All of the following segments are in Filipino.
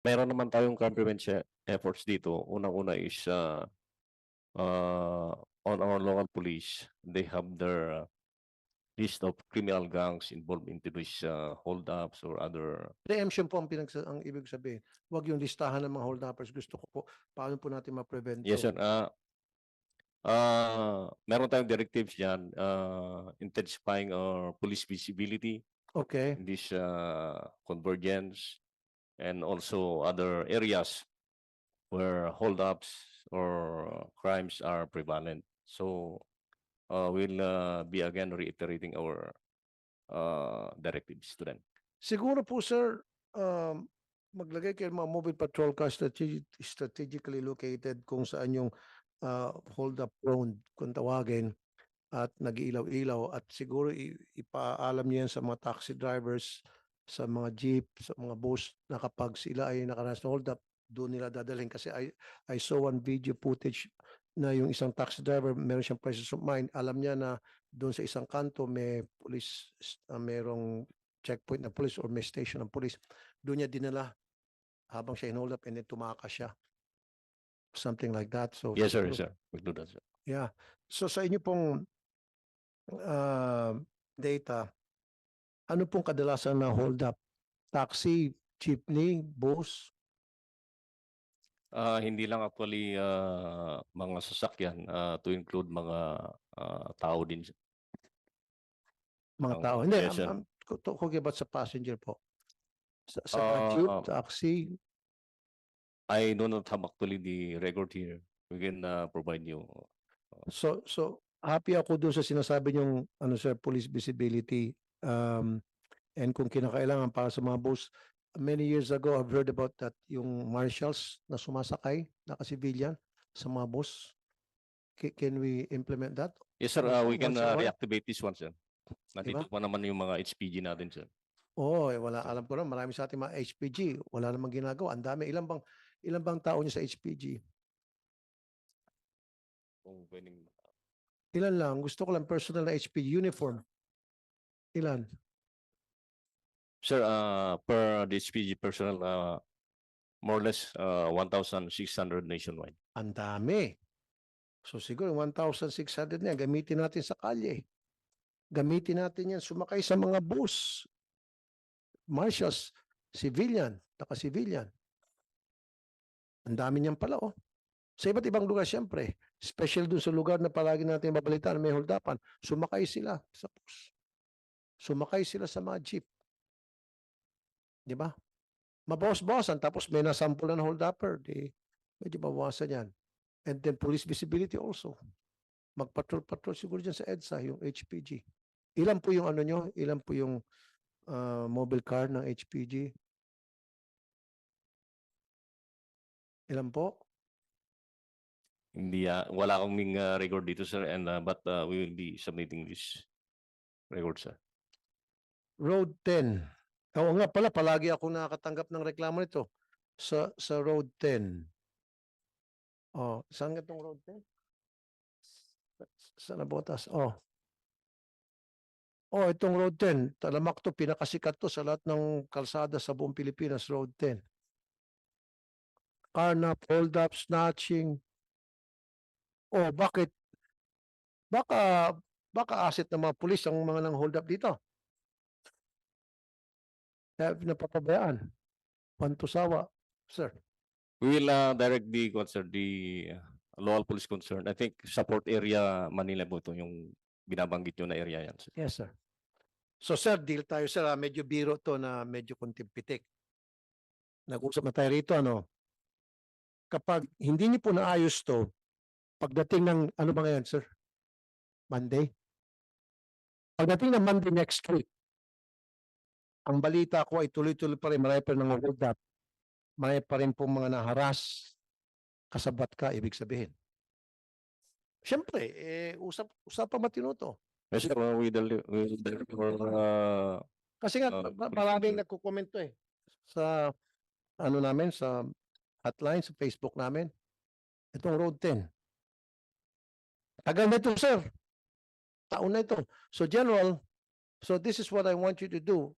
meron naman tayong comprehensive efforts dito. Unang-una is on our local police. They have their list of criminal gangs involved into these hold-ups or other. Preemption po ang ibig sabihin. Huwag yung listahan ng mga hold-uppers. Gusto ko po, paano po natin ma-prevent Yes, to? sir. Meron tayong directives dyan, intensifying our police visibility Okay. in this convergence and also other areas where holdups or crimes are prevalent. So we'll be again reiterating our directives to them. Siguro po, sir, maglagay kayo ng mga mobile patrol cars strategically located kung saan yung hold-up prone, kung tawagin, at nag-iilaw-ilaw. At siguro ipaalam niyo yan sa mga taxi drivers, sa mga jeep, sa mga bus, na kapag sila ay nakaranas na hold-up, doon nila dadalhin. Kasi I saw one video footage na yung isang taxi driver, meron siyang presence of mind. Alam niya na doon sa isang kanto may police, merong checkpoint ng police or may station ng police. Doon niya dinala habang siya in-hold up and then tumakas siya. Something like that. So, Yes, sir. siguro- Yes, sir. We'll do that, sir. Yeah. So sa inyo pong data, ano pong kadalasan na hold up? Taxi, jeepney, bus? Hindi lang actually mga sasakyan to include mga tao din. Mga Ang- tao? Hindi, yes, sir. I'm talking about sa passenger po. Sa mga jeep, taxi, I do not have actually the record here. We can provide you. so happy ako doon sa sinasabi niyong ano sir, police visibility, and kung kinakailangan para sa mga bus. Many years ago, I've heard about that, yung marshals na sumasakay, naka-civilian sa mga bus. Can we implement that? Yes, sir. We can Once in a while? reactivate this one, sir. Nandito pa naman yung mga HPG natin, sir. Oo, wala, alam ko na, marami sa ating mga HPG, wala namang ginagawa. Ang dami, ilan bang tao niyo sa HPG? Kung pwedeng. Ilan lang? Gusto ko lang personal na HPG uniform. Ilan? Sir, per the HPG personnel, more or less 1,600 nationwide. Ang dami. So siguro 1,600 na yan, gamitin natin sa kalye. Gamitin natin yan, sumakay sa mga bus. Marshals, civilian, naka-civilian. Ang dami niyan pala, oh. Sa iba't ibang lugar, siyempre. Special dun sa lugar na palagi natin mabalitaan, may holdapan. Sumakay sila sa bus. Sumakay sila sa mga jeep. Di ba? Mabawas-bawasan, tapos may nasampulan na holdupper, di medyo mabawasan yan. And then police visibility also. Magpatrol-patrol siguro dyan sa EDSA, yung HPG. Ilan po yung ano nyo? Ilan po yung mobile car ng HPG? Ilan po? Hindi, wala kaming record dito, sir, and but we will be submitting this record, sir. Road 10. Oo nga pala, palagi ako nakakatanggap ng reklamo nito sa Road 10. Oh, saan nga itong Road 10? Sa Nabotas. Oh. Oh, itong Road 10. Talamak to, pinakasikat to sa lahat ng kalsada sa buong Pilipinas, Road 10. Carnap, hold up, snatching. Oh, bakit? Baka asset ng mga pulis ang mga nang hold up dito. Kaya napapabayaan. Pantusawa, sir. We will direct the concern, the local police concern. I think support area Manila po ito yung binabanggit nyo na area yan, sir. Yes, sir. So, sir, deal tayo, sir. Medyo biro to na medyo kuntimpitik. Nag-usap na tayo rito, ano? Kapag hindi niyo po naayos to, pagdating ng, ano ba ngayon, sir? Monday? Pagdating ng Monday next week, ang balita ko ay tuloy-tuloy pa rin, marami pa rin ng hold up. Marami pa rin pong mga naharas. Kasabat ka, ibig sabihin. Siyempre, usapang matino to. Yes, sir, we will deliver, Kasi nga, police maraming officer. nagkukomento sa ano namin, sa hotline, sa Facebook namin. Itong Road 10. Tagal na ito, sir. Taon na ito. So, General, so this is what I want you to do.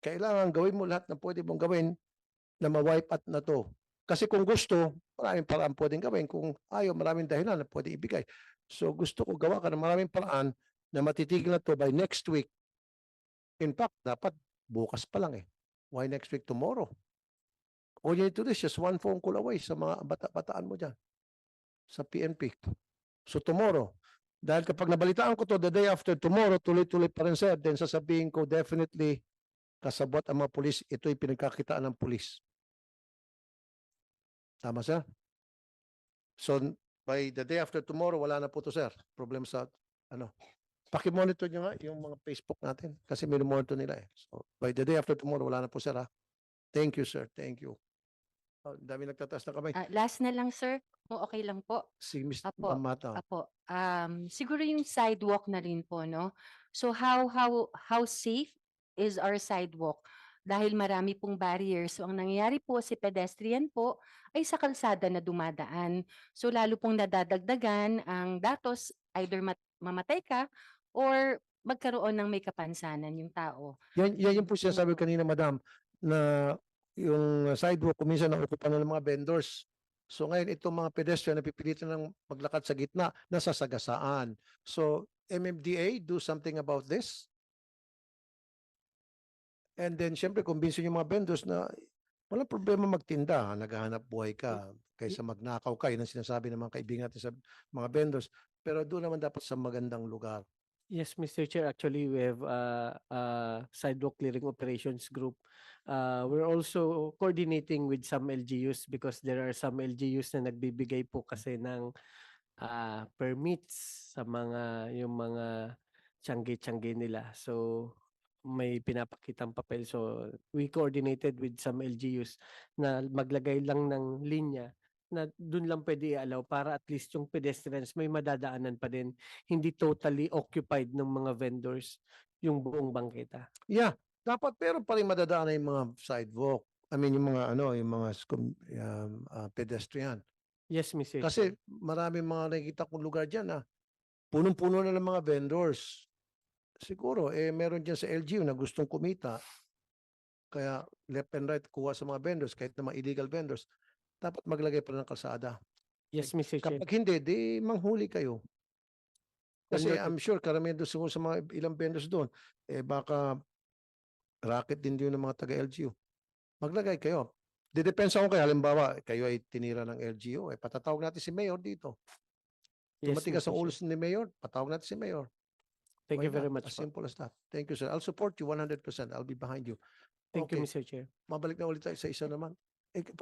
Kailangan gawin mo lahat na pwede mong gawin na ma-wipe out na to. Kasi kung gusto, maraming paraan pwedeng gawin. Kung ayaw, maraming dahilan na pwede ibigay. So gusto ko gawa ka ng maraming paraan na matitigil na to by next week. In fact, dapat bukas pa lang eh. Why next week? Tomorrow. All you need to do is just one phone call away sa mga bata-bataan mo dyan sa PNP. So tomorrow, dahil kapag nabalitaan ko to the day after tomorrow, tuloy-tuloy pa rin sir, then sasabihin ko definitely kasabot ang mga pulis, ito'y pinagkakitaan ng pulis. Tama sir? So by the day after tomorrow, wala na po to sir. Problem sa ano. Pakimonitor nyo nga yung mga Facebook natin kasi minumonitor nila eh. So by the day after tomorrow, wala na po sir ha. Thank you sir. Thank you. Oh, dami nagtataas na kamay. Last na lang, sir. Kung okay lang po. Si Mr. Apo. Mamata. Apo. Siguro yung sidewalk na rin po, no? So how safe is our sidewalk? Dahil marami pong barriers. So ang nangyayari po si pedestrian po ay sa kalsada na dumadaan. So lalo pong nadadagdagan ang datos, either mamatay ka or magkaroon ng may kapansanan yung tao. Yan yung po sinasabi kanina, madam, na yung sidewalk kuminsan naukupan na ng mga vendors. So ngayon itong mga pedestrian na pipilitan ng maglakad sa gitna, nasasagasaan. So MMDA, do something about this. And then syempre kumbinsin yung mga vendors na walang problema magtinda, naghahanap buhay ka kaysa magnakaw ka. Yun ang sinasabi ng mga kaibigan natin sa mga vendors. Pero doon naman dapat sa magandang lugar. Yes, Mr. Chair. Actually, we have a sidewalk clearing operations group. We're also coordinating with some LGUs because there are some LGUs na nagbibigay po kasi ng permits sa yung mga tiyangge-tiyangge nila. So may pinapakitang papel. So we coordinated with some LGUs na maglagay lang ng linya na dun lang pwede i-allow para at least yung pedestrians may madadaanan pa din, hindi totally occupied ng mga vendors yung buong bangketa. Yeah, dapat pero pa rin madadaan yung mga sidewalk. I mean yung mga yung mga pedestrian. Yes, Mr. Kasi Chair. maraming mga nakikita kong lugar diyan na punong-puno na ng mga vendors. Siguro meron diyan sa LGU na gustong kumita. Kaya left and right kuha sa mga vendors kahit na mga illegal vendors. Dapat maglagay pa ng kalsada. Yes, Mr. Chair. Kapag hindi, di manghuli kayo. Kasi Converted. I'm sure karamihan doon siguro sa mga ilang vendors doon, baka racket din yun ng mga taga-LGU. Maglagay kayo. Didepensa ko kayo. Halimbawa, kayo ay tinira ng LGU. Patatawag natin si Mayor dito. Yes, Tumatigas Mr. ang ulo Chair. ni Mayor, patawag natin si Mayor. Thank Why you very not? much As po. simple as that. Thank you, sir. I'll support you 100%. I'll be behind you. Thank you, Okay. Mr. Chair. Mabalik na ulit tayo sa isa naman.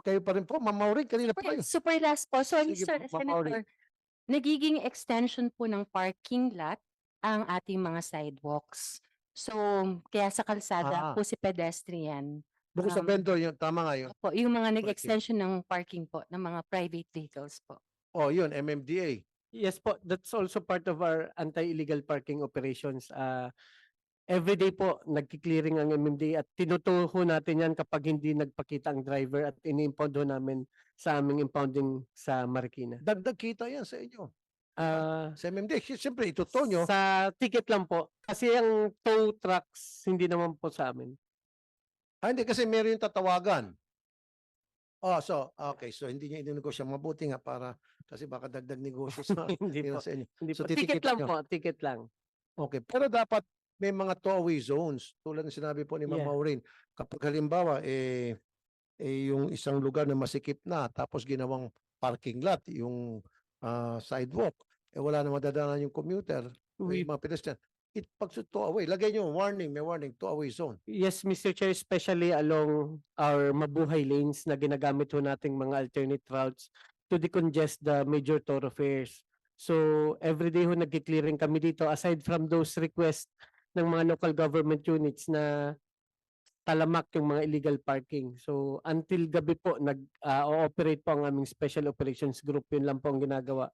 Kayo pa rin po, Ma'am Maureen, kanina pa kayo. Super last po. Sorry, Sige sir, po, Ma'am Maureen. Senator. Nagiging extension po ng parking lot ang ating mga sidewalks. So, kaya sa kalsada Ah. po si pedestrian. Bukod sa vendor, yun, tama nga yun. Po, yung mga nag-extension ng parking po ng mga private vehicles po. Oh, yun, MMDA. Yes po, that's also part of our anti-illegal parking operations. Every day po, nagki-clearing ang MMDA at tinutuho natin yan kapag hindi nagpakita ang driver at ini-impound ho namin sa aming impounding sa Marikina. Dagdag kita yan sa inyo. Ah, Sa MMDA, siyempre, ituto nyo. sa ticket lang po. Kasi ang tow trucks, hindi naman po sa amin. Hindi, kasi meron yung tatawagan. Oh, so, okay. So, hindi nyo inegosyo. Mabuti nga para, kasi baka dagdag negosyo sa, Hindi po. sa inyo. Hindi So, po. Ticket titikitan lang nyo. po, ticket lang. Okay. Pero dapat may mga tow-away zones. Tulad ng sinabi po ni Ma'am Yeah. Maureen. Kapag halimbawa, yung isang lugar na masikip na, tapos ginawang parking lot, yung sidewalk, wala na madadaanan yung commuter, We yung mga pedestrian. Pag tow-away, lagay nyo warning, may warning, tow-away zone. Yes, Mr. Chair, especially along our mabuhay lanes na ginagamit ho nating mga alternate routes to decongest the major thoroughfares. So every day ho nagki-clearing kami dito aside from those requests ng mga local government units na talamak yung mga illegal parking. So until gabi po nag-ooperate po ang aming special operations group. Yun lang po ang ginagawa.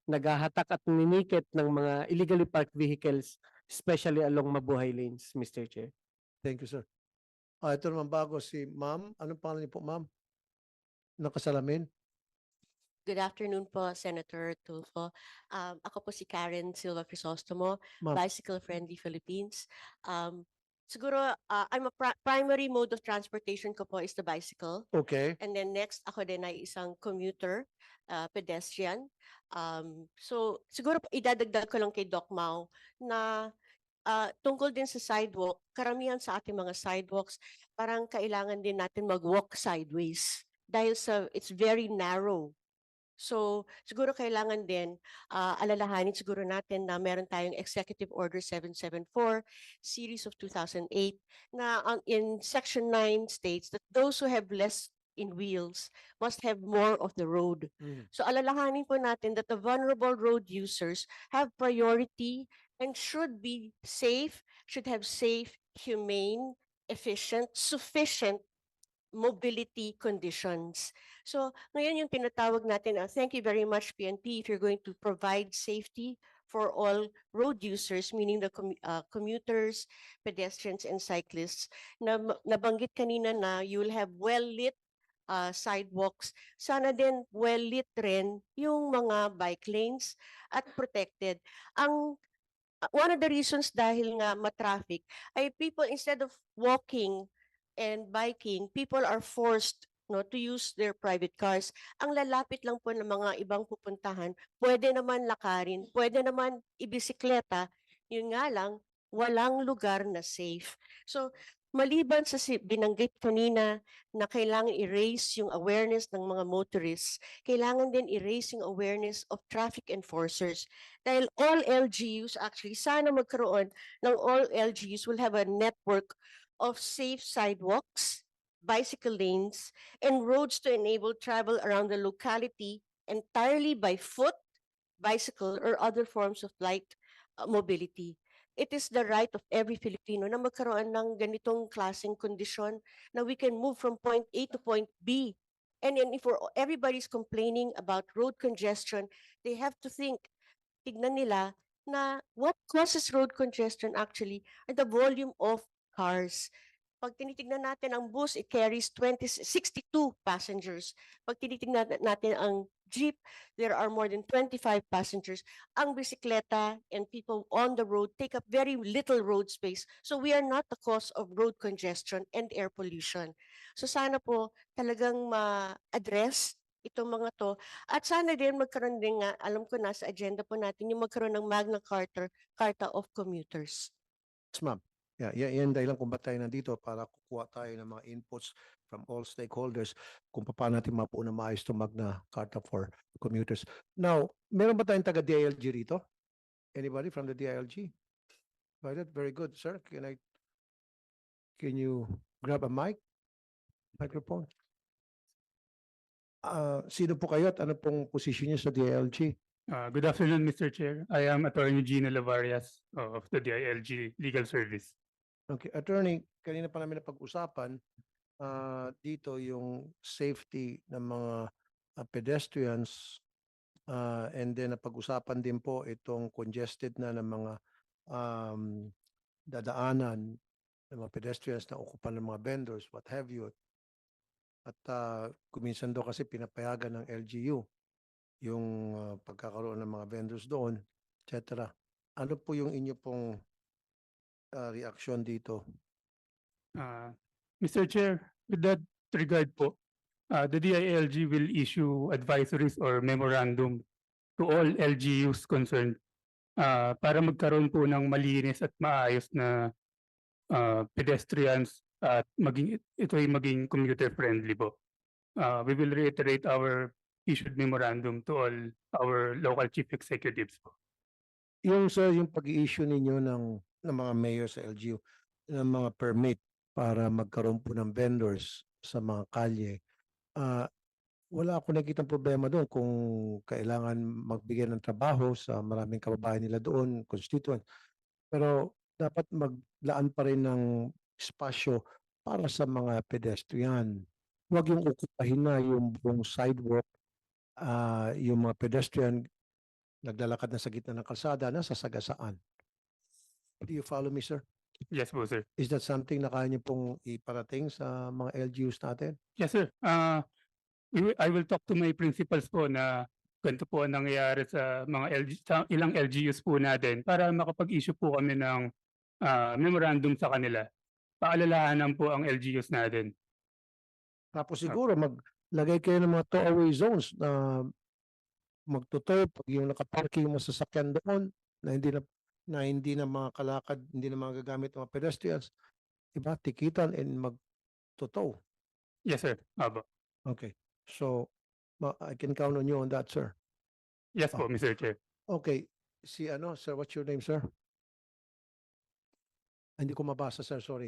Naghahatak at ninikit ng mga illegally parked vehicles, especially along mabuhay lanes, Mr. Chair. Thank you, sir. Ito naman bago si Ma'am. Anong pangalan niyo po, Ma'am? Nakasalamin? Good afternoon po, Senator Tulfo. Ako po si Karen Silva Crisostomo, Ma'am. Bicycle Friendly Philippines. siguro, I'm a primary mode of transportation ko po is the bicycle. Okay. And then next, ako din ay isang commuter, pedestrian. So, siguro idadagdag ko lang kay Doc Mau na tungkol din sa sidewalk, karamihan sa ating mga sidewalks, parang kailangan din natin mag-walk sideways dahil it's very narrow. So, siguro kailangan din alalahanin siguro natin na meron tayong Executive Order 774, Series of 2008, na in Section 9 states that those who have less in wheels must have more of the road. So, alalahanin po natin that the vulnerable road users have priority and should be safe, should have safe, humane, efficient, sufficient mobility conditions. So ngayon yung tinatawag natin, thank you very much PNP if you're going to provide safety for all road users, meaning the commuters, pedestrians, and cyclists. Nabanggit kanina na you will have well-lit sidewalks. Sana din well-lit rin yung mga bike lanes at protected. One of the reasons dahil nga matraffic ay people instead of walking and biking, people are forced to use their private cars. Ang lalapit lang po ng mga ibang pupuntahan, pwede naman lakarin, pwede naman ibisikleta, yun nga lang, walang lugar na safe. So, maliban sa binanggit kanina na kailangan i-raise yung awareness ng mga motorists, kailangan din i-raise yung awareness of traffic enforcers. Dahil all LGUs actually, sana magkaroon ng all LGUs will have a network of safe sidewalks, bicycle lanes, and roads to enable travel around the locality entirely by foot, bicycle, or other forms of light mobility. It is the right of every Filipino na magkaroon ng ganitong klaseng kondisyon na we can move from point A to point B. And then if everybody's complaining about road congestion, they have to think, tignan nila na what causes road congestion actually are the volume of cars. Pag tinitignan natin ang bus, it carries 62 passengers. Pag tinitignan natin ang jeep, there are more than 25 passengers. Ang bisikleta and people on the road take up very little road space. So we are not the cause of road congestion and air pollution. So sana po talagang ma-address itong mga to. At sana din magkaroon din nga, alam ko na sa agenda po natin, yung magkaroon ng Magna Carta of Commuters. Yes, ma'am. Yan dahilan kung ba't tayo nandito para kukuha tayo ng mga inputs from all stakeholders kung paano natin mapuo na maayos itong Magna Carta for commuters. Now, meron ba tayong taga-DILG rito? Anybody from the DILG? Violet, very good, sir. Can you grab a microphone? Sino po kayo at ano pong position niyo sa DILG? Good afternoon, Mr. Chair. I am Attorney Gino Lavarias of the DILG Legal Service. Okay, attorney, kanina pa namin napag-usapan dito yung safety ng mga pedestrians and then napag-usapan din po itong congested na ng mga dadaanan ng mga pedestrians na okupan ng mga vendors, what have you. At kuminsan daw kasi pinapayagan ng LGU yung pagkakaroon ng mga vendors doon, etc. Ano po yung inyo pong reaksyon dito? Mr. Chair, with that regard po, the DILG will issue advisories or memorandum to all LGUs concerned para magkaroon po ng malinis at maayos na pedestrians at ito ay maging commuter friendly po. We will reiterate our issued memorandum to all our local chief executives po. Yung sir, yung pag-i-issue ninyo ng mga mayor sa LGU ng mga permit para magkaroon po ng vendors sa mga kalye, wala akong nakikitang problema doon kung kailangan magbigay ng trabaho sa maraming kababayan nila doon, constituent. Pero dapat maglaan pa rin ng espasyo para sa mga pedestrian. Huwag yung okupahin na yung buong sidewalk, yung mga pedestrian naglalakad na sa gitna ng kalsada, nasa sagasaan. Do you follow me, sir? Yes po, sir. Is that something na kaya niyo pong iparating sa mga LGUs natin? Yes, sir. I will talk to my principals po na ganito po ang nangyayari sa mga ilang LGUs po natin para makapag-issue po kami ng memorandum sa kanila paalalahanan po ang LGUs natin. Tapos siguro maglagay kayo ng mga tow-away zones na magtutow pag yung nakaparking yung mga sasakyan doon na hindi na mga kalakad, hindi na mga gagamit ng mga pedestrians, diba? Tikitan and magtutow. Yes, sir. Aba. Okay. So, I can count on you on that, sir. Yes po, Mr. Chair. Okay. Sir, what's your name, sir? Hindi ko mabasa, sir. Sorry.